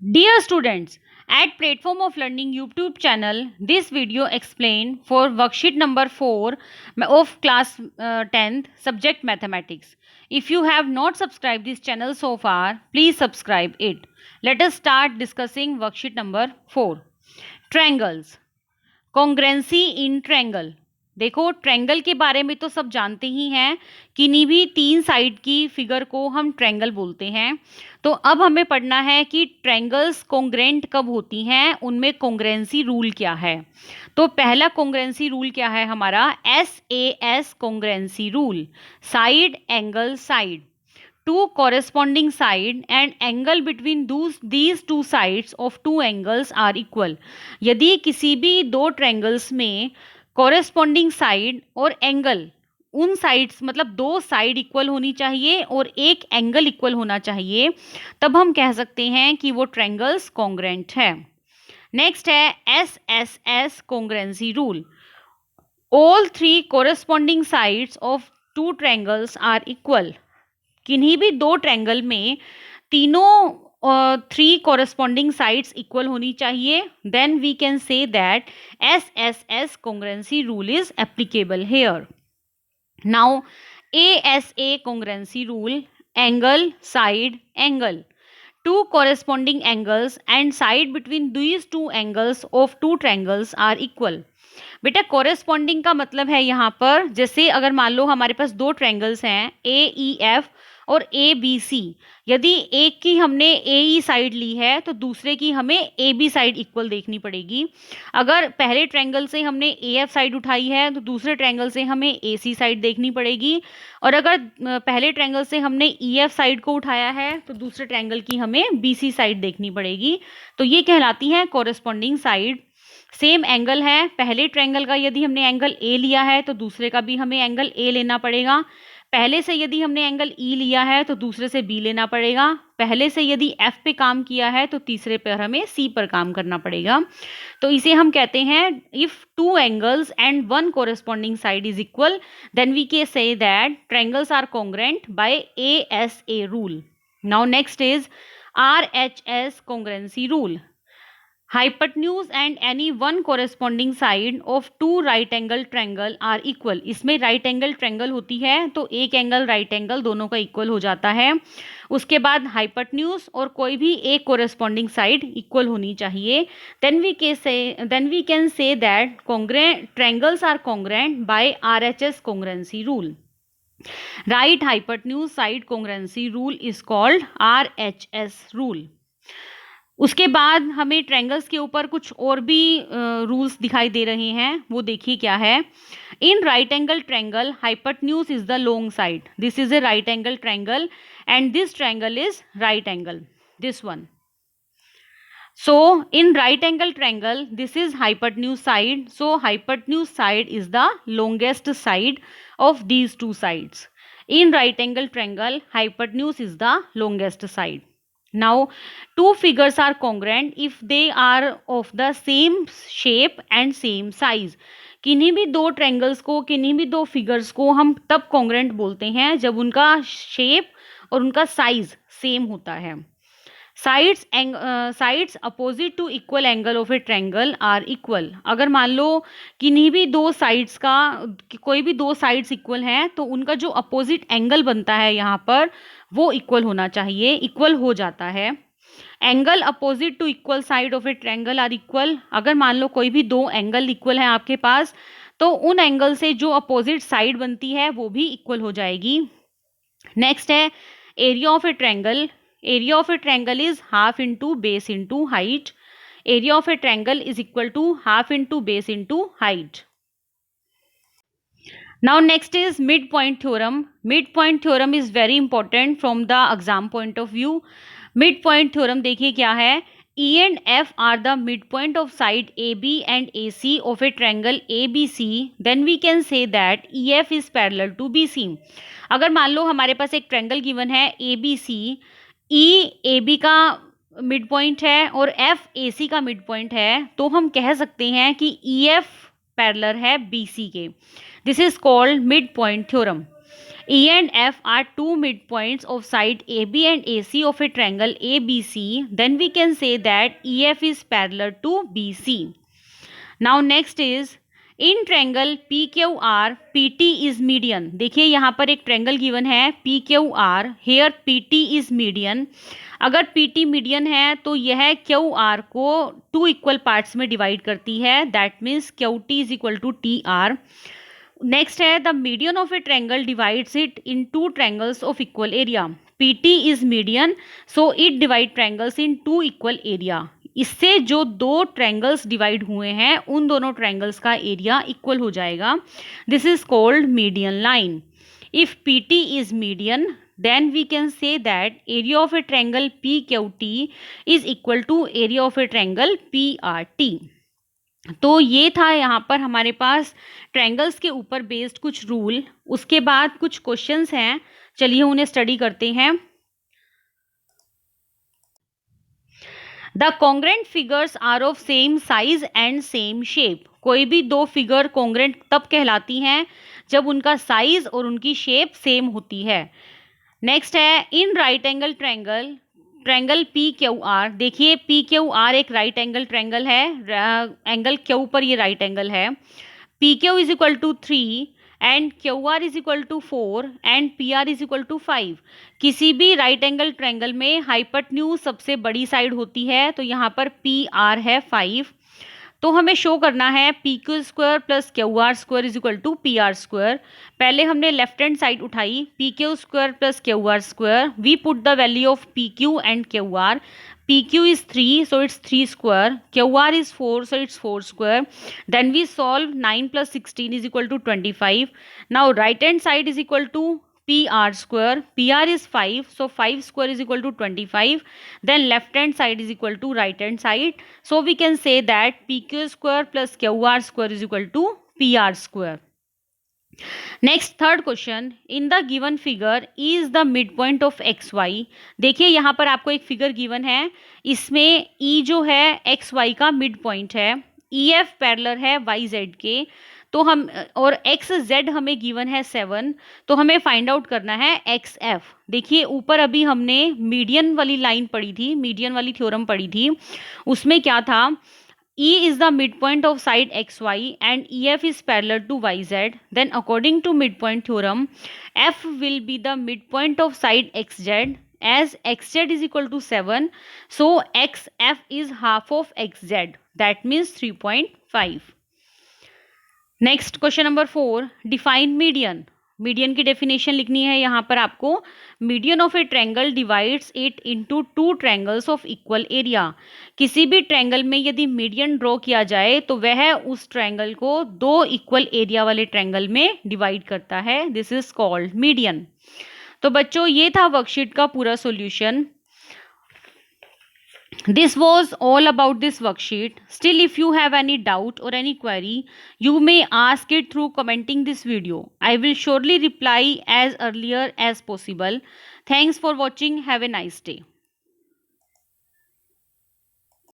Dear students, at Platform of Learning YouTube channel, this video explained for worksheet number 4 of class 10th subject mathematics. If you have not subscribed this channel so far, please subscribe it. Let us start discussing worksheet number 4. Triangles. कॉन्ग्रेंसी in triangle. देखो, triangle के बारे में तो सब जानते ही हैं, किन्हीं भी तीन साइड की फिगर को हम ट्रैंगल बोलते हैं। तो अब हमें पढ़ना है कि ट्रैंगल्स कॉन्ग्रेंट कब होती हैं, उनमें कॉन्ग्रेंसी रूल क्या है। तो पहला कॉन्ग्रेंसी रूल क्या है हमारा, SAS कॉन्ग्रेंसी rule, side angle side, two corresponding side and angle between these two sides of two angles are equal। यदि किसी भी दो ट्रायंगल्स में corresponding side और एंगल, उन साइड्स मतलब दो साइड इक्वल होनी चाहिए और एक एंगल इक्वल होना चाहिए, तब हम कह सकते हैं कि वो ट्रायंगल्स कॉन्ग्रेंट है। नेक्स्ट है SSS congruency rule, all three corresponding sides of two triangles are equal। किन्हीं भी दो ट्रायंगल में तीनों थ्री कॉरेस्पॉन्डिंग साइड्स इक्वल होनी चाहिए, then we can say that SSS congruency rule is applicable here. Now ASA congruency rule, angle side angle, two corresponding angles and side between these two angles of two triangles are equal। बेटा corresponding का मतलब है यहाँ पर, जैसे अगर मान लो हमारे पास दो ट्रायंगल्स हैं AEF और ABC, यदि एक की हमने AE साइड ली है तो दूसरे की हमें AB साइड इक्वल देखनी पड़ेगी। अगर पहले ट्रायंगल से हमने AF साइड उठाई है तो दूसरे ट्रायंगल से हमें AC साइड देखनी पड़ेगी, और अगर पहले ट्रायंगल से हमने EF साइड को उठाया है तो दूसरे ट्रायंगल की हमें BC साइड देखनी पड़ेगी। तो ये कहलाती है कॉरेस्पॉन्डिंग साइड। सेम एंगल है, पहले ट्रायंगल का यदि हमने एंगल ए लिया है तो दूसरे का भी हमें एंगल ए लेना पड़ेगा। पहले से यदि हमने एंगल ई लिया है तो दूसरे से बी लेना पड़ेगा। पहले से यदि एफ पे काम किया है तो तीसरे पर हमें सी पर काम करना पड़ेगा। तो इसे हम कहते हैं, if two angles and one corresponding side is equal, then we can say that triangles are congruent by ASA rule. Now next is RHS congruency rule, hypotenuse and any one corresponding side of two right angle triangle are equal। इसमें right angle triangle होती है तो एक angle right angle दोनों का equal हो जाता है। उसके बाद hypotenuse और कोई भी एक corresponding side इक्वल होनी चाहिए। then we can say that triangles are congruent by RHS congruency rule। right hypotenuse side congruency rule is called RHS rule। उसके बाद हमें ट्रायंगल्स के ऊपर कुछ और भी रूल्स दिखाई दे रहे हैं, वो देखिए क्या है। In right angle triangle hypotenuse is the long side, this is a right angle triangle and this triangle is right angle, this one. So in right angle triangle this is hypotenuse side, so hypotenuse side is the longest side of these two sides। in right angle triangle hypotenuse is the longest side। now two figures are congruent if they are of the same shape and same size। किन्हीं भी दो triangles को, किन्हीं भी दो figures को हम तब कॉन्ग्रेंट बोलते हैं जब उनका शेप और उनका साइज सेम होता है। Sides opposite to equal angle of a triangle are equal. अगर मान लो किन्हीं भी दो साइड्स का, कोई भी दो साइड्स इक्वल हैं तो उनका जो अपोजिट एंगल बनता है यहाँ पर वो इक्वल होना चाहिए, इक्वल हो जाता है। Angle opposite to equal side of a triangle are equal. अगर मान लो कोई भी दो एंगल इक्वल हैं आपके पास तो उन एंगल से जो अपोजिट साइड बनती है वो भी इक्वल हो जाएगी। नेक्स्ट है area of a triangle. Area of a triangle is half into base into height। Area of a triangle is equal to half into base into height। Now next is midpoint theorem। Midpoint theorem is very important from the exam point of view। Midpoint theorem देखिए क्या है, E and F are the midpoint of side AB and AC of a triangle ABC, then we can say that EF is parallel to BC। अगर मान लो हमारे पास एक triangle given है ABC, E A B का mid point है और F A सी का mid point है, तो हम कह सकते हैं कि ई एफ पैरेलल है बी सी के। This is called mid point theorem. E and F are two midpoints of side AB and AC of a triangle ABC, then we can say that EF is parallel to BC. Now next is in triangle PQR PT is median. देखिए यहाँ पर एक triangle given है PQR, here PT is median. अगर PT median है तो यह QR को टू इक्वल पार्ट्स में डिवाइड करती है, that means QT is equal to TR. Next है the median of a triangle divides it in two triangles of equal area. PT is median so it divide triangles in two equal area. इससे जो दो triangles divide हुए हैं उन दोनों triangles का area equal हो जाएगा. This is called median line. If PT is median, then we can say that area of a triangle PQT is equal to area of a triangle PRT. तो ये था यहाँ पर हमारे पास ट्रायंगल्स के ऊपर बेस्ड कुछ रूल. उसके बाद कुछ क्वेश्चंस हैं, चलिए उन्हें स्टडी करते हैं. The congruent figures are of same size and same shape. कोई भी दो फिगर कॉन्ग्रेंट तब कहलाती हैं जब उनका साइज और उनकी शेप सेम होती है. नेक्स्ट है in right angle triangle triangle PQR. देखिए PQR एक राइट एंगल ट्रायंगल है, एंगल Q पर ये राइट एंगल है. PQ is equal to 3 and QR is equal to 4 and PR is equal to 5. किसी भी राइट एंगल ट्रायंगल में hypotenuse सबसे बड़ी साइड होती है, तो यहाँ पर PR है 5. तो हमें शो करना है PQ square plus QR square is equal to PR square. पहले हमने लेफ्ट हैंड साइड उठाई, PQ square plus QR square. We put the value of PQ and QR. PQ is 3, so it's 3 square. QR is 4, so it's 4 square. Then we solve 9 plus 16 is equal to 25. Now right hand side is equal to PR square. PR is 5, so 5 square is equal to 25. Then left hand side is equal to right hand side. So we can say that PQ square plus QR square is equal to PR square. Next third question, in the given figure is the mid point of X Y. देखिए यहाँ पर आपको एक figure given है, इसमें ई जो है x Y का मिड पॉइंट है, EF पैरेलल है वाई जेड के. तो हम और एक्स जेड हमें गिवन है 7, तो हमें फाइंड आउट करना है XF. देखिए ऊपर अभी हमने मीडियन वाली लाइन पढ़ी थी, मीडियन वाली थ्योरम पढ़ी थी, उसमें क्या था, E is the midpoint of side XY and EF is parallel to YZ. Then according to midpoint theorem, F will be the midpoint of side XZ as XZ is equal to 7. So XF is half of XZ. That means 3.5. Next question number 4. Define median. Median की definition लिखनी है यहाँ पर आपको. Median of a triangle divides it into two triangles of equal area. किसी भी triangle में यदि मीडियन ड्रॉ किया जाए तो वह उस ट्रायंगल को दो इक्वल एरिया वाले ट्रायंगल में डिवाइड करता है. This is called median. तो बच्चों ये था वर्कशीट का पूरा solution. This was all about this worksheet. Still, if you have any doubt or any query, you may ask it through commenting this video. I will surely reply as earlier as possible. Thanks for watching. Have a nice day.